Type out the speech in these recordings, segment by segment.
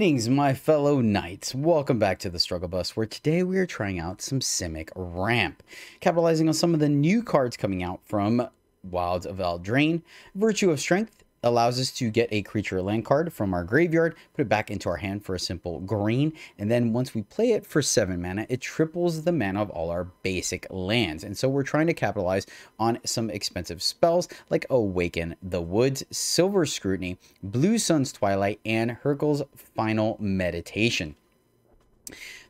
Greetings, my fellow knights. Welcome back to the Struggle Bus, where today we are trying out some Simic Ramp, capitalizing on some of the new cards coming out from Wilds of Eldraine. Virtue of Strength allows us to get a creature land card from our graveyard, put it back into our hand for a simple green, and then once we play it for 7 mana, it triples the mana of all our basic lands. And so we're trying to capitalize on some expensive spells like Awaken the Woods, Silver Scrutiny, Blue Sun's Twilight, and Hurkyl's Final Meditation.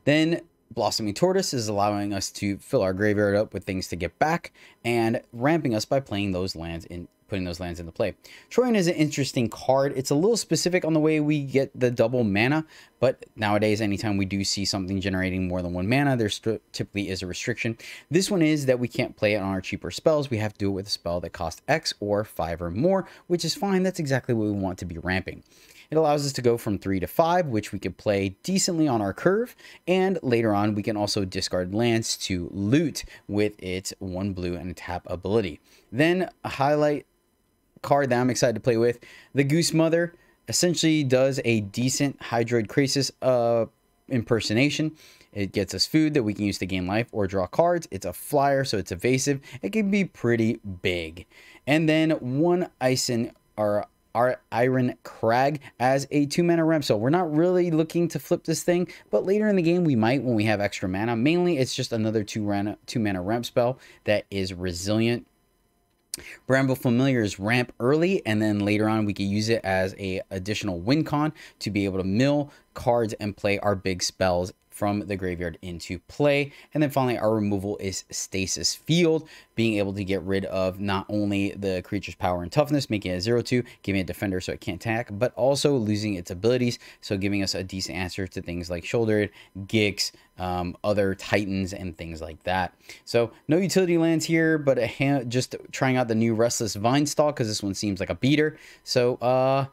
Then Blossoming Tortoise is allowing us to fill our graveyard up with things to get back and ramping us by playing those lands in putting those lands into play. Troyan is an interesting card. It's a little specific on the way we get the double mana, but nowadays anytime we do see something generating more than 1 mana, there typically is a restriction. This one is that we can't play it on our cheaper spells. We have to do it with a spell that costs X or 5 or more, which is fine. That's exactly what we want to be ramping. It allows us to go from 3 to 5, which we could play decently on our curve, and later on we can also discard lands to loot with its 1 blue and a tap ability. Then a highlight card that I'm excited to play with, the Goose Mother, essentially does a decent Hydroid Krasis impersonation. It gets us food that we can use to gain life or draw cards. It's a flyer, so it's evasive. It can be pretty big. And then one our Iron Crag as a 2-mana ramp. So we're not really looking to flip this thing, but later in the game we might when we have extra mana. Mainly it's just another 2-mana ramp spell that is resilient. Bramble Familiar is ramp early, and then later on we can use it as a additional win con to be able to mill cards and play our big spells from the graveyard into play. And then finally our removal is Stasis Field, being able to get rid of not only the creature's power and toughness, making it a 0/2, giving it a defender so it can't attack, but also losing its abilities, so giving us a decent answer to things like Shouldered, Gix, other Titans, and things like that. So no utility lands here, but just trying out the new Restless Vinestalk because this one seems like a beater. So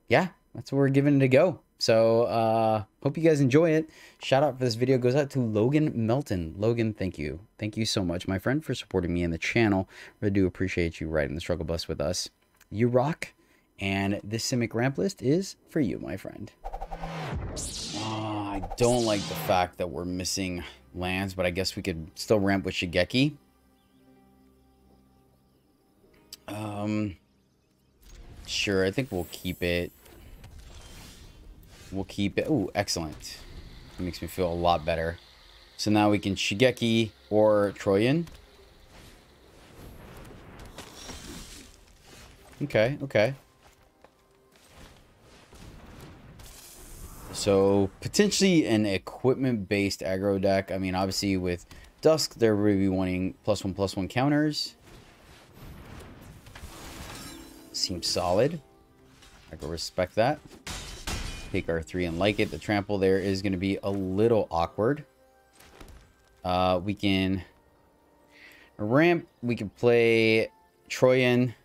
yeah, that's where we're giving it a go. So hope you guys enjoy it. Shout out for this video goes out to Logan Melton. Logan, thank you. Thank you so much, my friend, for supporting me in the channel. Really do appreciate you riding the struggle bus with us. You rock. And this Simic ramp list is for you, my friend. I don't like the fact that we're missing lands, but I guess we could still ramp with Shigeki. Sure, I think we'll keep it. We'll keep it. Oh, excellent. It makes me feel a lot better. So now we can Shigeki or Troyan. Okay, okay. So potentially an equipment-based aggro deck. I mean, obviously with Dusk, they're really wanting +1/+1 counters. Seems solid. I can respect that. Take our 3 and like it. The trample there is going to be a little awkward. We can ramp. We can play Troyan.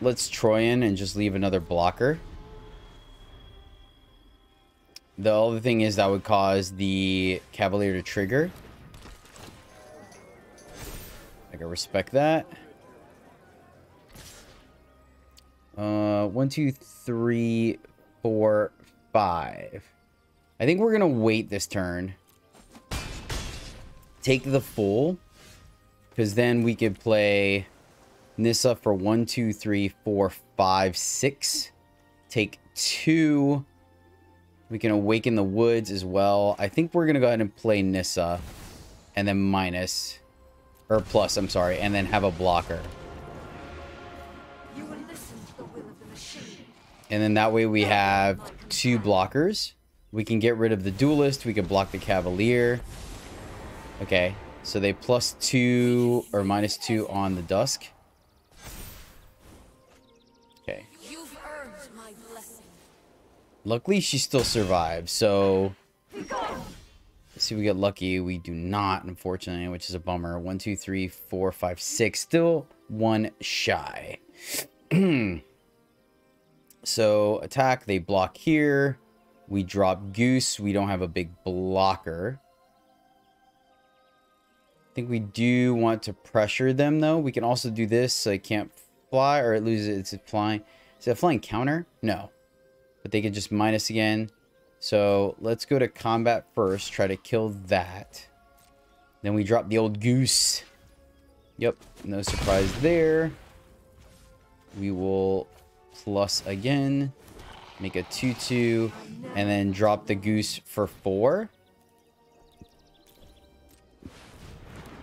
Let's Troyan and just leave another blocker. The other thing is that would cause the Cavalier to trigger. I can respect that. 1, 2, 3, 4, 5. I think we're gonna wait this turn. Take the full, because then we could play Nissa for 1, 2, 3, 4, 5, 6. Take 2. We can Awaken the Woods as well. I think we're gonna go ahead and play Nissa, and then minus, or plus, I'm sorry, and then have a blocker. And then that way we have 2 blockers. We can get rid of the Duelist. We can block the Cavalier. Okay, so they +2 or -2 on the Dusk. Okay. You've earned my blessing. Luckily, she still survives. So let's see if we get lucky. We do not, unfortunately, which is a bummer. 1, 2, 3, 4, 5, 6. Still 1 shy. So attack, they block here. We drop Goose. We don't have a big blocker. I think we do want to pressure them, though. We can also do this so I can't fly or it loses its flying. Is it a flying counter? No. But they could just minus again. So let's go to combat first. Try to kill that. Then we drop the old goose. Yep. No surprise there. We will plus again. Make a 2/2. And then drop the goose for 4.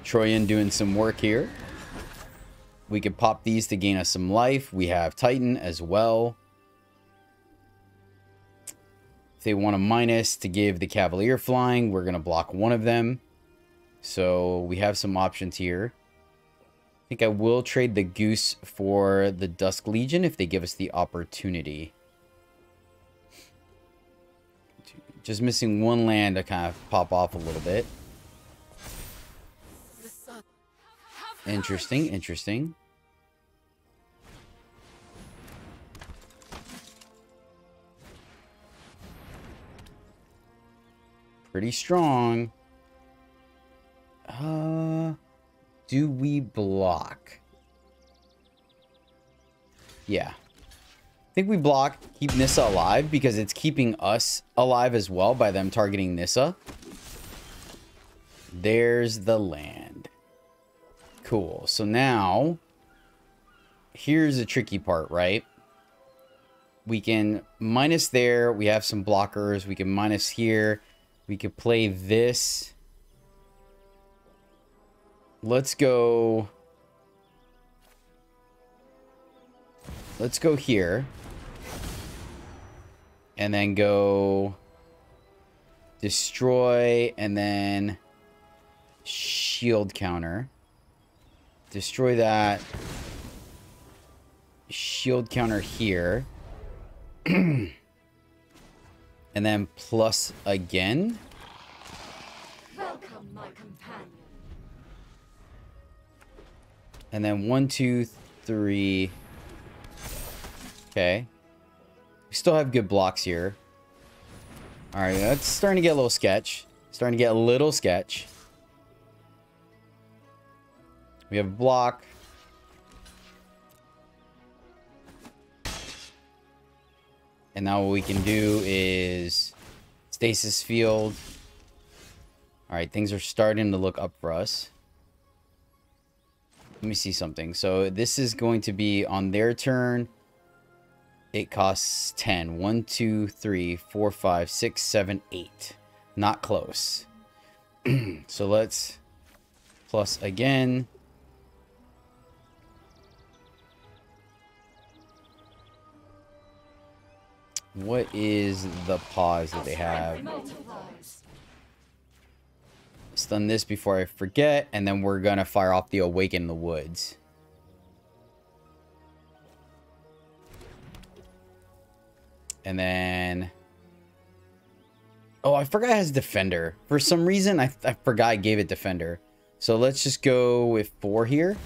Troyan doing some work here. We could pop these to gain us some life. We have Titan as well. If they want a minus to give the Cavalier flying, we're going to block one of them. So we have some options here. I think I will trade the Goose for the Dusk Legion if they give us the opportunity. Just missing one land to kind of pop off a little bit. Interesting, interesting. Pretty strong. Do we block? Yeah. I think we block, keep Nissa alive because it's keeping us alive as well by them targeting Nissa. There's the land. Cool. So now, here's the tricky part, right? We can minus there. We have some blockers. We can minus here. We could play this. Let's go. Let's go here. And then go destroy and then shield counter. Destroy that. Shield counter here. And then plus again. Welcome, my companion. And then 1, 2, 3. Okay. We still have good blocks here. Alright, that's starting to get a little sketch. Starting to get a little sketch. We have a block. And now what we can do is stasis field. Alright, things are starting to look up for us. Let me see something. So this is going to be on their turn. It costs 10. 1, 2, 3, 4, 5, 6, 7, 8. Not close. So let's plus again. What is the pause that they have? Stun this before I forget, and then we're gonna fire off the Awaken in the Woods. And then... oh, I forgot it has Defender. For some reason, I forgot I gave it Defender. So let's just go with 4 here.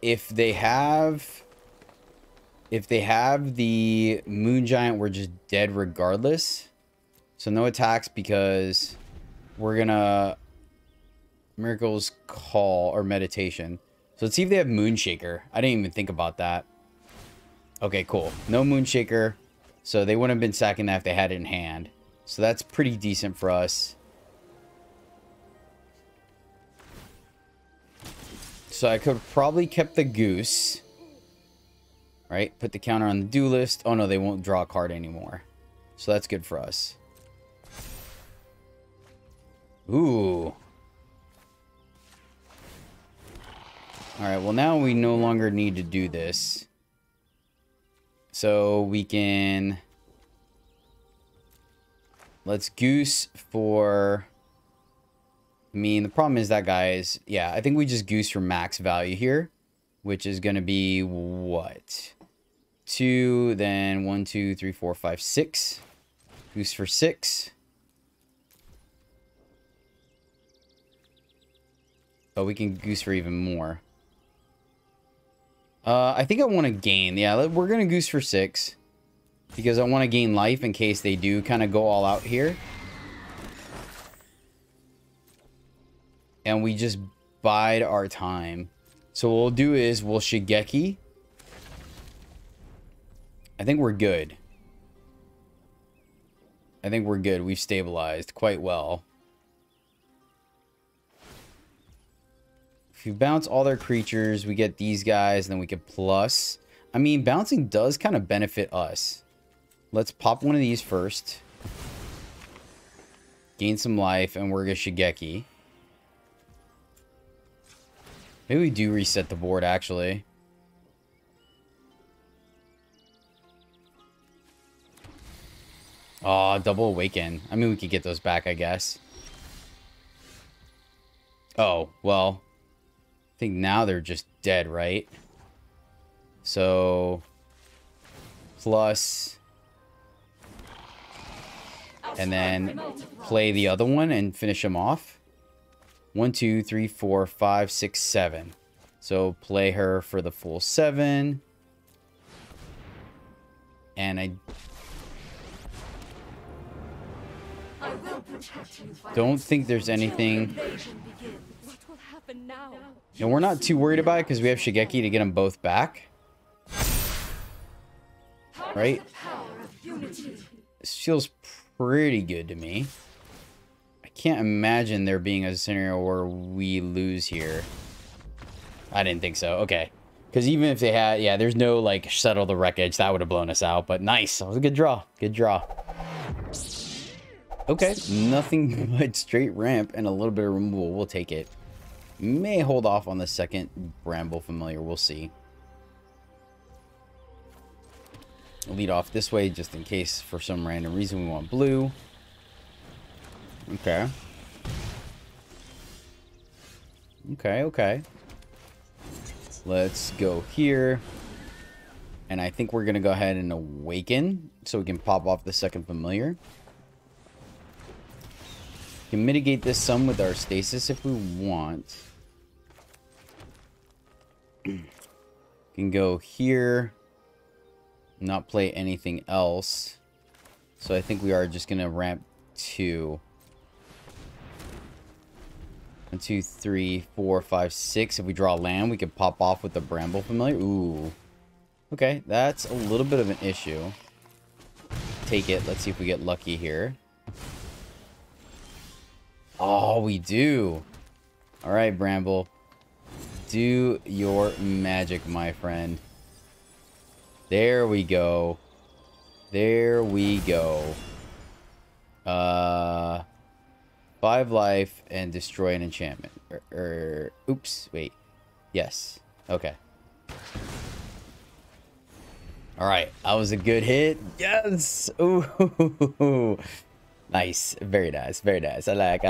If they have the Moon Giant, we're just dead regardless. So no attacks because we're gonna Miracle's Call or Meditation. So let's see if they have Moonshaker. I didn't even think about that. Okay, cool. No Moonshaker. So they wouldn't have been sacking that if they had it in hand. So that's pretty decent for us. So I could have probably kept the Goose. Right? Put the counter on the Duelist. Oh no, they won't draw a card anymore. So that's good for us. Ooh. Alright, well now we no longer need to do this. So we can... let's Goose for... I mean, the problem is that guy is... yeah, I think we just Goose for max value here. Which is going to be what? 2, then 1, 2, 3, 4, 5, 6. Goose for 6. Oh, we can Goose for even more. I think I want to gain. Yeah, we're going to Goose for 6. Because I want to gain life in case they do kind of go all out here. and we just bide our time. So what we'll do is we'll Shigeki. I think we're good. I think we're good. We've stabilized quite well. If you bounce all their creatures, we get these guys, and then we can plus. I mean, bouncing does kind of benefit us. Let's pop one of these first. Gain some life, and we're going to Shigeki. Maybe we do reset the board, actually. Oh, double awaken. I mean, we could get those back, I guess. Oh, well. I think now they're just dead, right? So, plus, and then play the other one and finish them off. 1, 2, 3, 4, 5, 6, 7. So play her for the full 7. And I don't think there's anything. And we're not too worried about it because we have Shigeki to get them both back. Right? This feels pretty good to me. I can't imagine there being a scenario where we lose here. I didn't think so. Okay. Because even if they had, yeah, there's no, like, settle the wreckage. That would have blown us out. But nice. That was a good draw. Good draw. Okay. Nothing but straight ramp and a little bit of removal. We'll take it. May hold off on the second Bramble Familiar. We'll see. Lead off this way just in case for some random reason we want blue. Okay. Okay. Let's go here. And I think we're going to go ahead and awaken so we can pop off the second familiar. We can mitigate this some with our stasis if we want. Can go here. Not play anything else. So I think we are just going to ramp 2. 1, 2, 3, 4, 5, 6. If we draw land, we can pop off with the Bramble Familiar. Ooh. Okay, that's a little bit of an issue. Take it. Let's see if we get lucky here. Oh, we do. All right, Bramble. Do your magic, my friend. There we go. There we go. 5 life and destroy an enchantment. Oops, wait. Yes. Okay. All right. That was a good hit. Yes. Ooh. Nice. Very nice. Very nice. I like.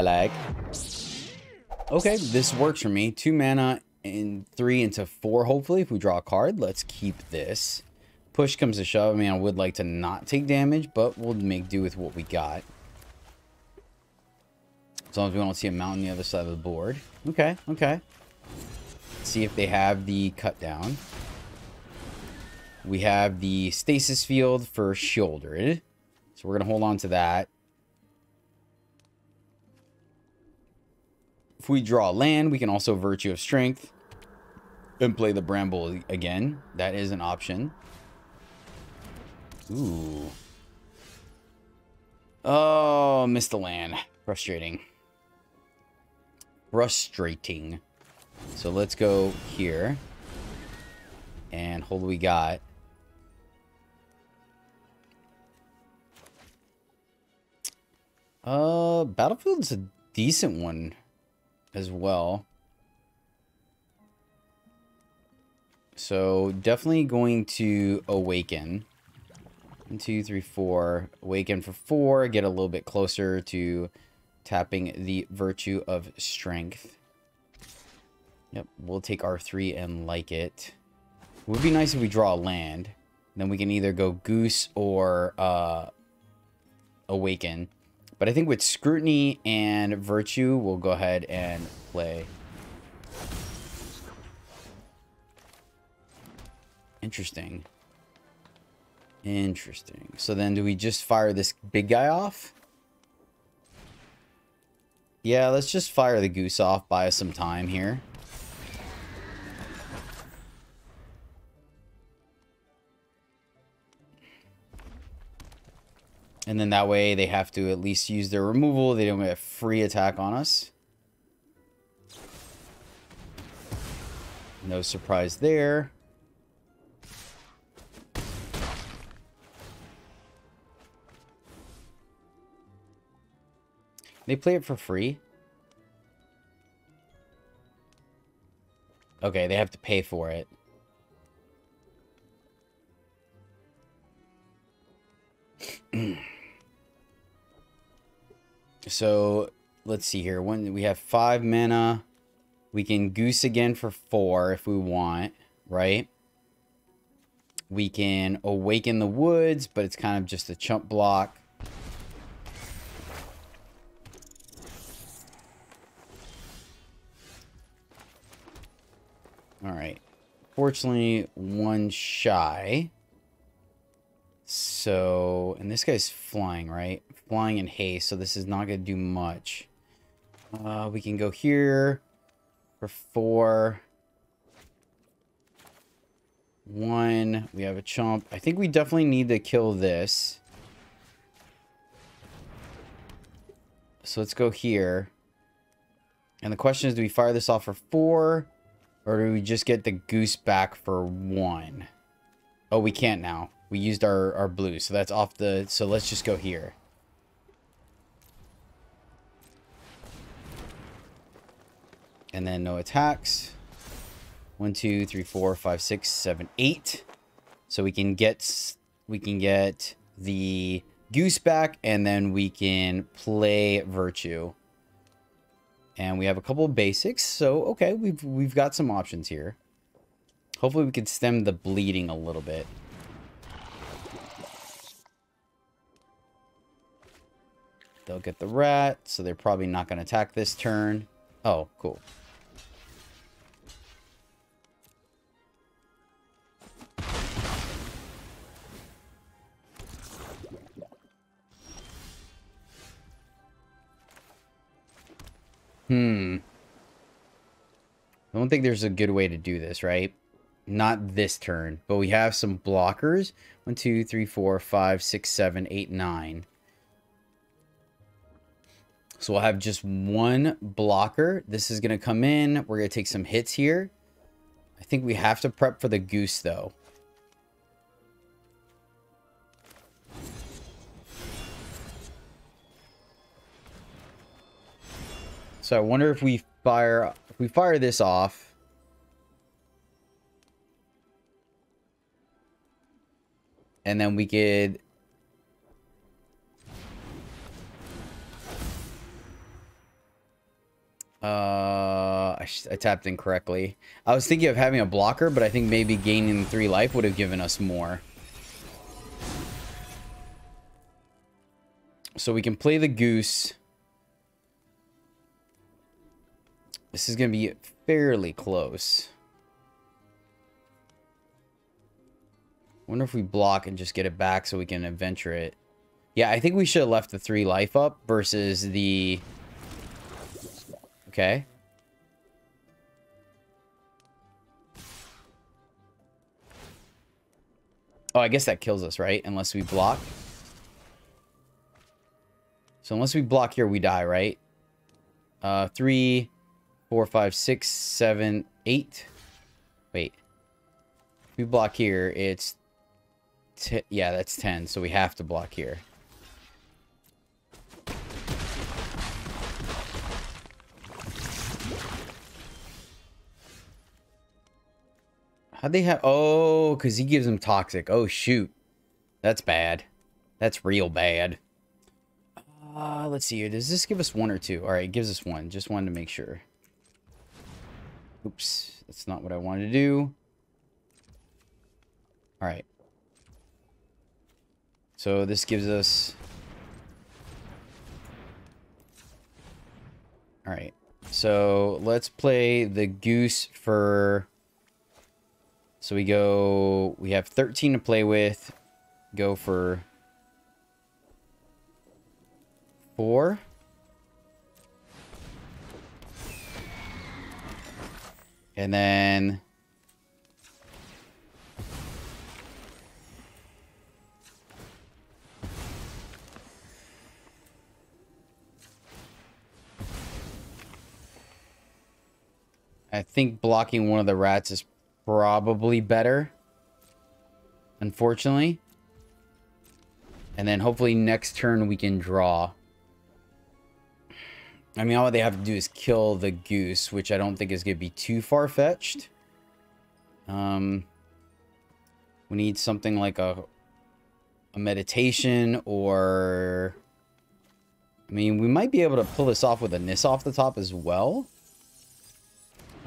Okay. This works for me. 2 mana and 3 into 4. Hopefully, if we draw a card, let's keep this. Push comes to shove. I mean, I would like to not take damage, but we'll make do with what we got. As long as we don't see a mountain on the other side of the board. Okay. Let's see if they have the cut down. We have the stasis field for Shieldred. So we're going to hold on to that. If we draw land, we can also Virtue of Strength and play the Bramble again. That is an option. Ooh. Oh, missed the land. Frustrating. So let's go here. And hold what we got. Battlefield's a decent one as well. So definitely going to awaken. 1, 2, 3, 4. Awaken for 4. Get a little bit closer to tapping the Virtue of Strength. Yep, we'll take R3 and like it. It would be nice if we draw a land. Then we can either go Goose or Awaken. But I think with Scrutiny and Virtue, we'll go ahead and play. Interesting. So then do we just fire this big guy off? Yeah, let's just fire the Goose off, buy us some time here. And then that way they have to at least use their removal. They don't get a free attack on us. No surprise there. They play it for free. Okay, they have to pay for it. So, let's see here. When we have 5 mana, we can Goose again for 4 if we want, right? We can Awaken the Woods, but it's kind of just a chump block. Alright. Fortunately, 1 shy. So, and this guy's flying, right? Flying in haste, so this is not going to do much. We can go here for 4. 1. We have a chump. I think we definitely need to kill this. So let's go here. And the question is, do we fire this off for 4? Or do we just get the Goose back for 1? Oh, we can't now. We used our blue, so that's off the... So let's just go here. And then no attacks. 1, 2, 3, 4, 5, 6, 7, 8. So we can get the Goose back, and then we can play Virtue. And we have a couple of basics, so okay, we've got some options here. Hopefully we can stem the bleeding a little bit. They'll get the rat, so they're probably not going to attack this turn. Oh, cool. I don't think there's a good way to do this, right? Not this turn, but we have some blockers. 1, 2, 3, 4, 5, 6, 7, 8, 9. So we'll have just 1 blocker. This is going to come in. We're going to take some hits here. I think we have to prep for the Goose, though. So I wonder if we fire this off. And then we could... I tapped incorrectly. I was thinking of having a blocker, but I think maybe gaining 3 life would have given us more. So we can play the Goose. This is going to be fairly close. Wonder if we block and just get it back so we can adventure it. Yeah, I think we should have left the 3 life up versus the... Okay. Oh, I guess that kills us, right? Unless we block. So unless we block here, we die, right? 3, 4, 5, 6, 7, 8. Wait. If we block here, it's... yeah, that's 10, so we have to block here. How'd they have... Oh, because he gives them toxic. Oh, shoot. That's bad. That's real bad. Let's see here. Does this give us 1 or 2? All right, it gives us 1. Just wanted to make sure. Oops. That's not what I wanted to do. All right. So this gives us... All right. So let's play the Goose for... So we go... We have 13 to play with. Go for... 4. And then I think blocking one of the rats is probably better, unfortunately. And then hopefully next turn we can draw. I mean, all they have to do is kill the goose, which I don't think is going to be too far-fetched. We need something like a meditation, or... I mean, we might be able to pull this off with a Nis off the top as well.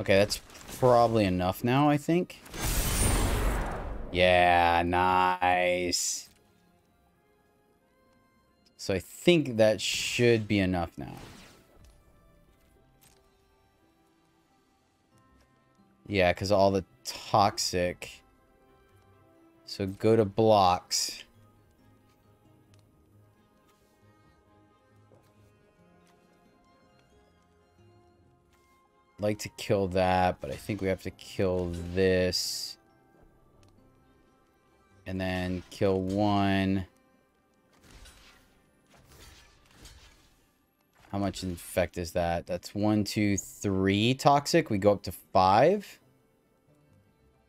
Okay, that's probably enough now, I think. Yeah, nice. So I think that should be enough now. Yeah, because all the toxic. So go to blocks. Like to kill that, but I think we have to kill this. And then kill one. How much infect is that? That's 1, 2, 3 toxic. We go up to 5.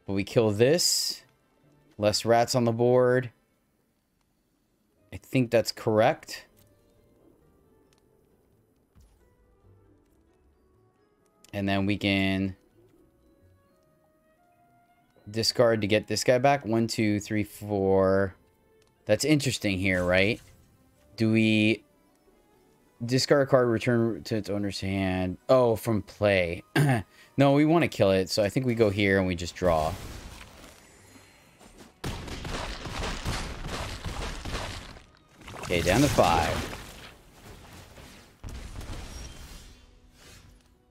But we kill this. Less rats on the board. I think that's correct. And then we can discard to get this guy back. 1, 2, 3, 4. That's interesting here, right? Do we discard a card, return to its owner's hand? Oh, from play. No, we want to kill it, so I think we go here and we just draw. Okay, down to 5.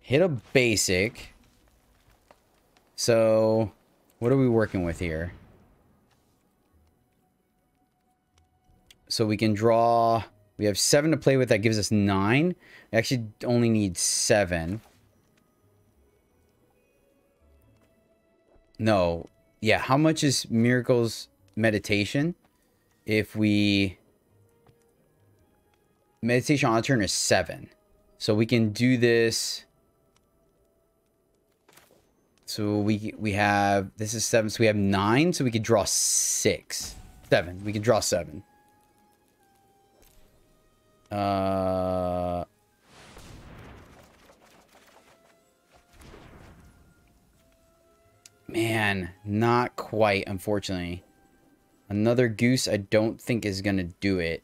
Hit a basic. So, what are we working with here? So we can draw... We have 7 to play with. That gives us 9. We actually only need 7. No. Yeah, how much is Miracle's meditation? If we... Meditation on turn is 7. So we can do this... So we have... This is 7, so we have 9. So we could draw 6. 7. We can draw 7. Man, not quite, unfortunately. Another goose I don't think is gonna do it.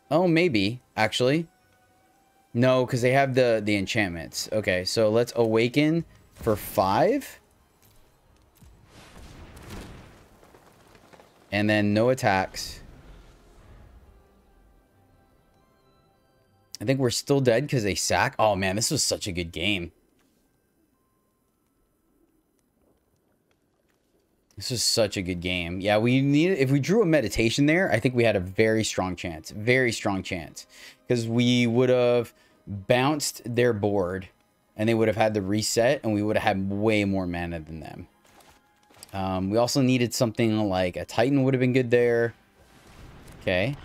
Oh, maybe, actually. No, because they have the enchantments. Okay, so let's awaken for 5. And then no attacks. I think we're still dead because they sack. Oh, man, this was such a good game. This was such a good game. Yeah, we needed... If we drew a meditation there, I think we had a very strong chance. Very strong chance. Because we would have bounced their board, and they would have had the reset, and we would have had way more mana than them. We also needed something like a Titan would have been good there. Okay.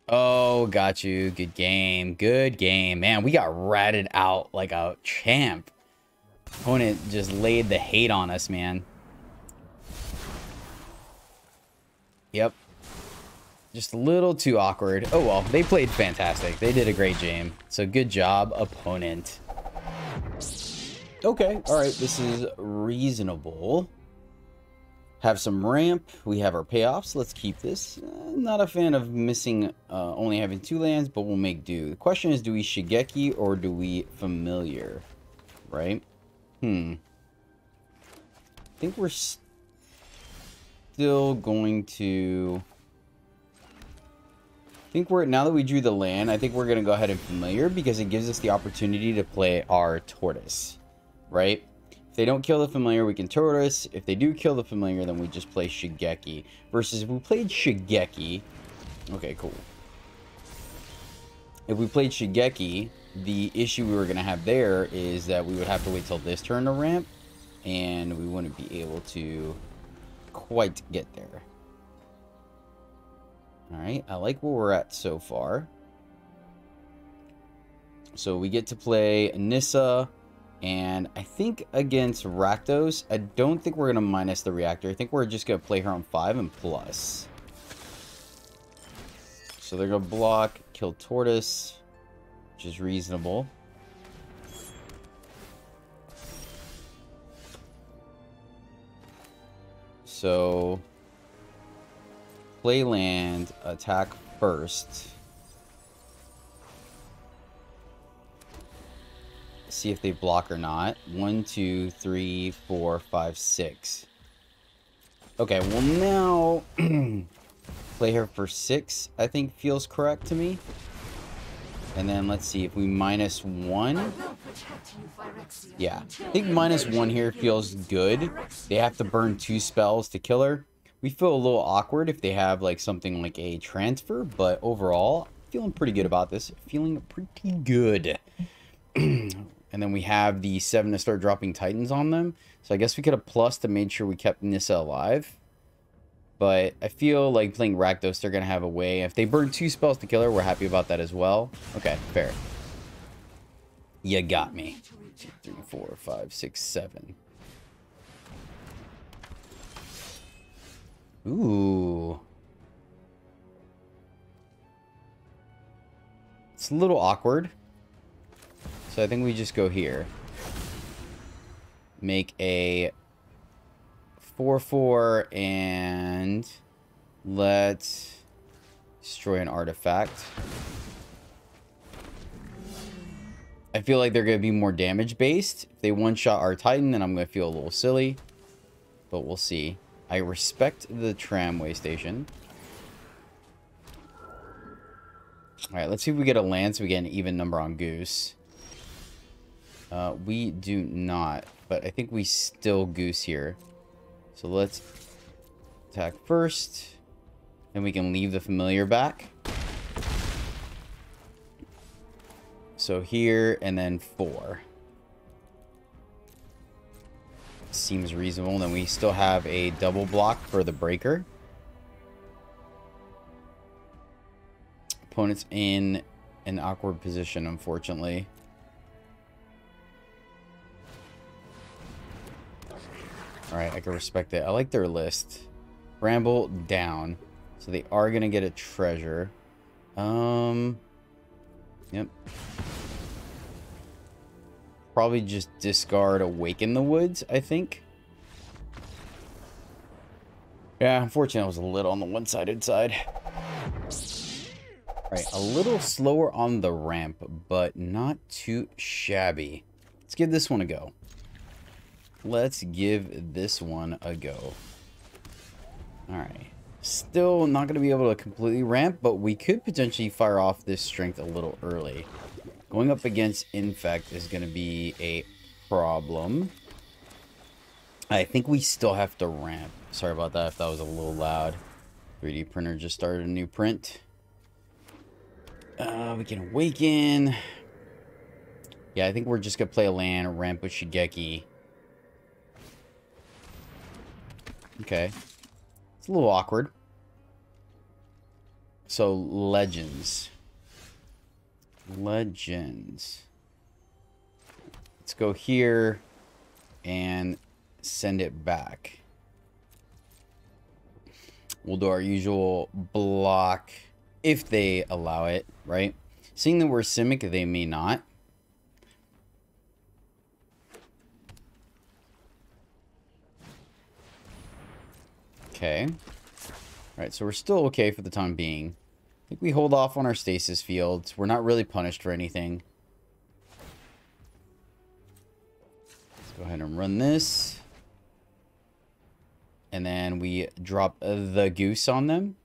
Oh, got you. Good game. Good game. Man, we got ratted out like a champ. Opponent just laid the hate on us, man. Yep. Just a little too awkward. Oh, well. They played fantastic. They did a great game. So, good job, opponent. Okay. All right. This is reasonable. Have some ramp. We have our payoffs. Let's keep this. Not a fan of missing, only having 2 lands, but we'll make do. The question is, do we Shigeki or do we Familiar? Right? I think we're still going to... now that we drew the land, I think we're going to go ahead and Familiar because it gives us the opportunity to play our Tortoise. Right? If they don't kill the Familiar, we can Tortoise. If they do kill the Familiar, then we just play Shigeki. Versus if we played Shigeki... Okay, cool. If we played Shigeki, the issue we were going to have there is that we would have to wait till this turn to ramp, and we wouldn't be able to quite get there. Alright, I like where we're at so far. So we get to play Nissa, and I think against Rakdos, I don't think we're going to minus the reactor. I think we're just going to play her on 5 and plus. So they're going to block, kill Tortoise, which is reasonable. So, play land, attack first. See if they block or not. 1, 2, 3, 4, 5, 6. Okay, well now play her for 6, I think feels correct to me. And then let's see if we minus 1. Yeah, I think minus 1 here feels good. They have to burn 2 spells to kill her. We feel a little awkward if they have like something like a transfer, but overall, feeling pretty good about this. Feeling pretty good. And then we have the 7 to start dropping Titans on them. So I guess we could have plus to make sure we kept Nissa alive. But I feel like playing Rakdos, they're going to have a way. If they burn 2 spells to kill her, we're happy about that as well. Okay, fair. You got me. 2, 3, 4, 5, 6, 7. Ooh. It's a little awkward. So I think we just go here. Make a 4/4 and let's destroy an artifact. I feel like they're going to be more damage based. If they one-shot our Titan, then I'm going to feel a little silly. But we'll see. I respect the tramway station. Alright, let's see if we get a land so we get an even number on Goose. We do not, but I think we still Goose here. So let's attack first. Then we can leave the familiar back. So here and then 4. Seems reasonable. Then we still have a double block for the breaker. Opponent's in an awkward position, unfortunately. Alright, I can respect it. I like their list. Bramble down. So they are going to get a treasure. Yep. Probably just discard Awaken the Woods, I think. Yeah, unfortunately, I was a little on the one-sided side. Alright, a little slower on the ramp, but not too shabby. Let's give this one a go. Let's give this one a go. Alright. Still not going to be able to completely ramp, but we could potentially fire off this strength a little early. Going up against Infect is going to be a problem. I think we still have to ramp. Sorry about that if that was a little loud. 3D printer just started a new print. We can Awaken. Yeah, I think we're just going to play a land, ramp with Shigeki. Okay. It's a little awkward. So, Legends. Legends. Let's go here and send it back. We'll do our usual block if they allow it, right? Seeing that we're Simic, they may not. Okay. Alright, so we're still okay for the time being. I think we hold off on our stasis fields. We're not really punished for anything. Let's go ahead and run this. And then we drop the Goose on them.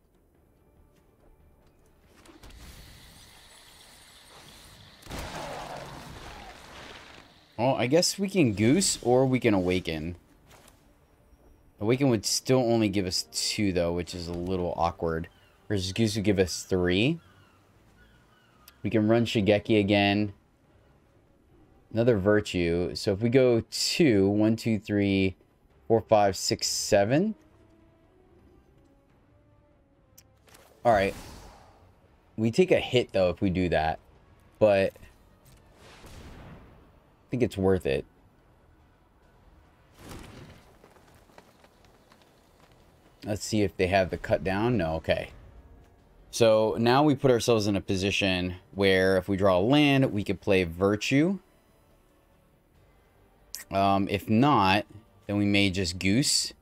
Well, I guess we can Goose or we can Awaken. Awaken would still only give us 2, though, which is a little awkward. Whereas Goose would give us 3. We can run Shigeki again. Another Virtue. So if we go 2, 1, 2, 3, 4, 5, 6, 7. Alright. We take a hit, though, if we do that. But I think it's worth it. Let's see if they have the cut down. No, okay. So now we put ourselves in a position where if we draw a land, we could play Virtue. If not, then we may just Goose.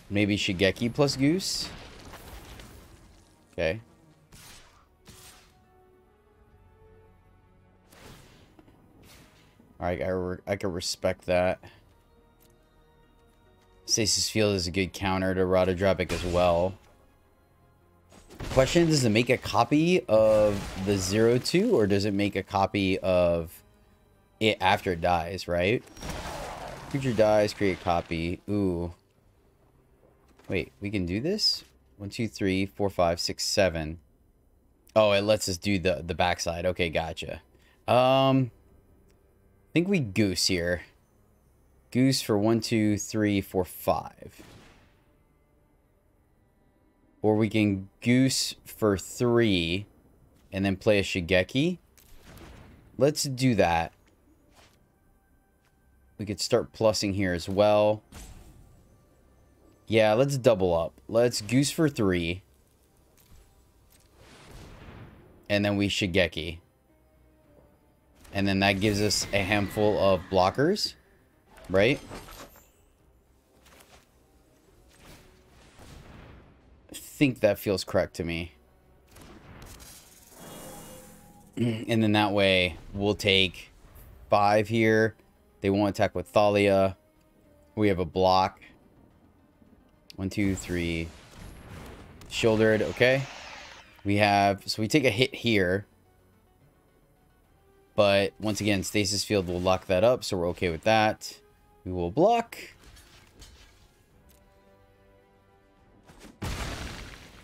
Maybe Shigeki plus Goose. Okay. Alright, I can respect that. Stasis Field is a good counter to Rotodropic as well. Question, does it make a copy of the 0-2 or does it make a copy of it after it dies, right? Creature dies, create copy. Ooh. Wait, we can do this? 1, 2, 3, 4, 5, 6, 7. Oh, it lets us do the backside. Okay, gotcha. I think we Goose here. Goose for 1, 2, 3, 4, 5. Or we can Goose for 3 and then play a Shigeki. Let's do that. We could start plussing here as well. Yeah, let's double up. Let's Goose for 3. And then we Shigeki. And then that gives us a handful of blockers. Right? I think that feels correct to me. And then that way, we'll take 5 here. They won't attack with Thalia. We have a block. 1, 2, 3. Shouldered, okay. We have, so we take a hit here. But once again, Stasis Field will lock that up, so we're okay with that. We will block.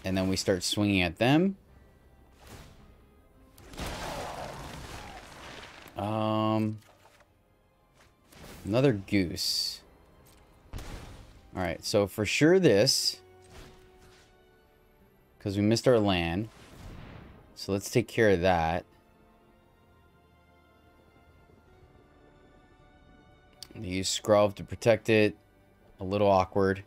And then we start swinging at them. Another Goose. Alright, so for sure this. Because we missed our land. So let's take care of that. Use Scrub to protect it. A little awkward.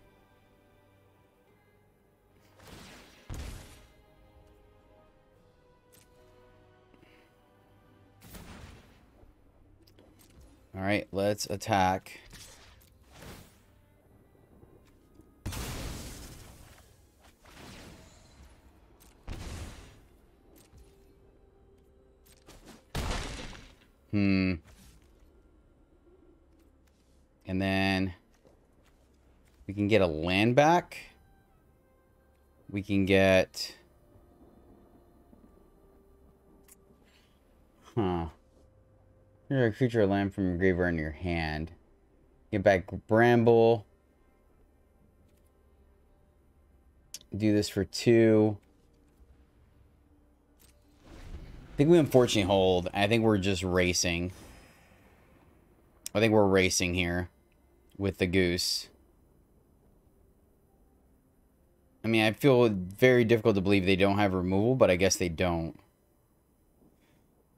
Alright, let's attack. And then we can get a land back. We can get... Here's a creature or land from your graveyard in your hand. Get back Bramble. Do this for 2. I think we unfortunately hold. I think we're just racing. I think we're racing here with the Goose. I mean, I feel very difficult to believe they don't have removal, but I guess they don't.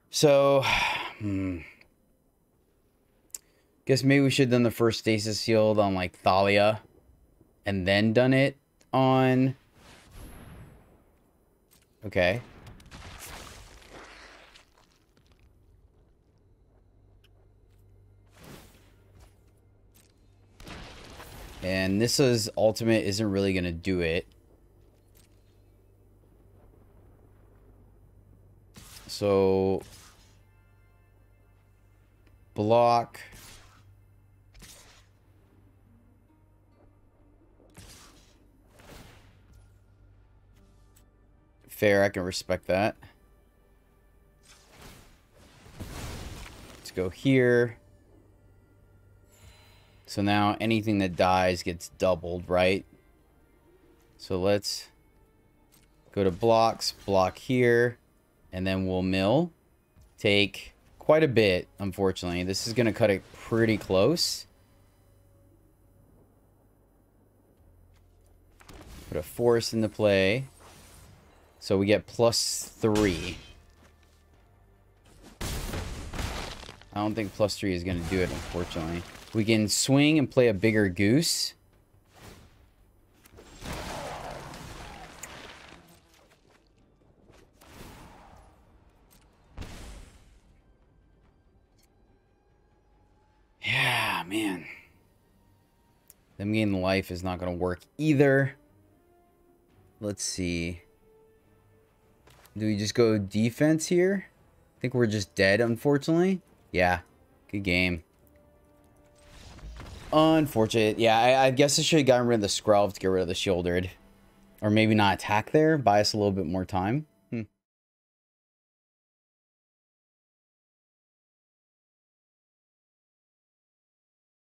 So, guess maybe we should have done the first Stasis Field on, like, Thalia. And then done it on... Okay. And Nissa's ultimate isn't really going to do it. So... block... Fair, I can respect that. Let's go here. So now anything that dies gets doubled, right? So let's go to blocks, block here. And then we'll mill. Take quite a bit, unfortunately. This is going to cut it pretty close. Put a forest into play. So we get +3. I don't think +3 is going to do it, unfortunately. We can swing and play a bigger goose. Yeah, man. Them getting life is not going to work either. Let's see. Do we just go defense here? I think we're just dead, unfortunately. Yeah, good game. Unfortunate. Yeah, I guess I should have gotten rid of the Skrelv to get rid of the Shieldred. Or maybe not attack there. Buy us a little bit more time.